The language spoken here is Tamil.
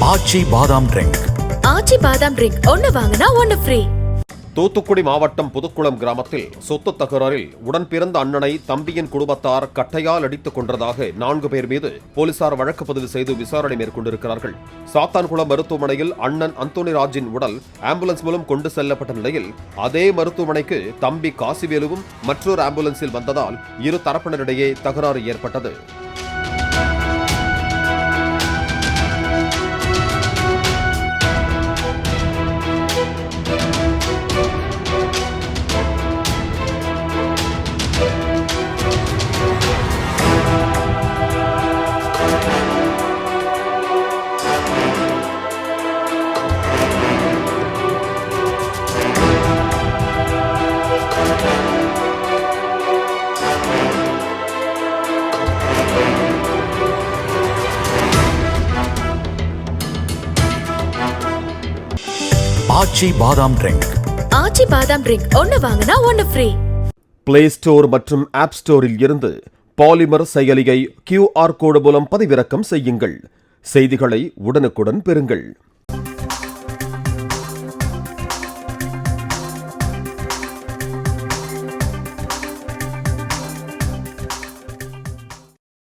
ஆச்சி பாதாம் ட்ரிங்க். ஆச்சி பாதாம் ட்ரிங்க் ஒன்னு வாங்கினா ஒன்னு ஃப்ரீ. தூத்துக்குடி மாவட்டம் புதுக்குளம் கிராமத்தில் சொத்து தகராறில் உடன் பிறந்த அண்ணனை தம்பியின் குடும்பத்தார் கட்டையால் அடித்துக் கொன்றதாக 4 பேர் மீது போலீசார் வழக்கு பதிவு செய்து விசாரணை மேற்கொண்டிருக்கிறார்கள். சாத்தான்குளம் மருத்துவமனையில் அண்ணன் அந்தோணிராஜின் உடல் ஆம்புலன்ஸ் மூலம் கொண்டு செல்லப்பட்ட நிலையில் அதே மருத்துவமனைக்கு தம்பி காசிவேலுவும் மற்றொரு ஆம்புலன்ஸில் வந்ததால் இரு தரப்பினரிடையே தகராறு ஏற்பட்டது. ஆச்சி பாதாம் ட்ரிங்க். ஆச்சி பாதாம் ட்ரிங்க் ஒன்னு வாங்கினா ஒன்னு ஃப்ரீ. பிளே ஸ்டோர் மற்றும் ஆப் ஸ்டோரில் இருந்து பாலிமர் செயலியை QR கோடு மூலம் பதிவிறக்கம் செய்யுங்கள். செய்திகளை உடனுக்குடன் பெறுங்கள்.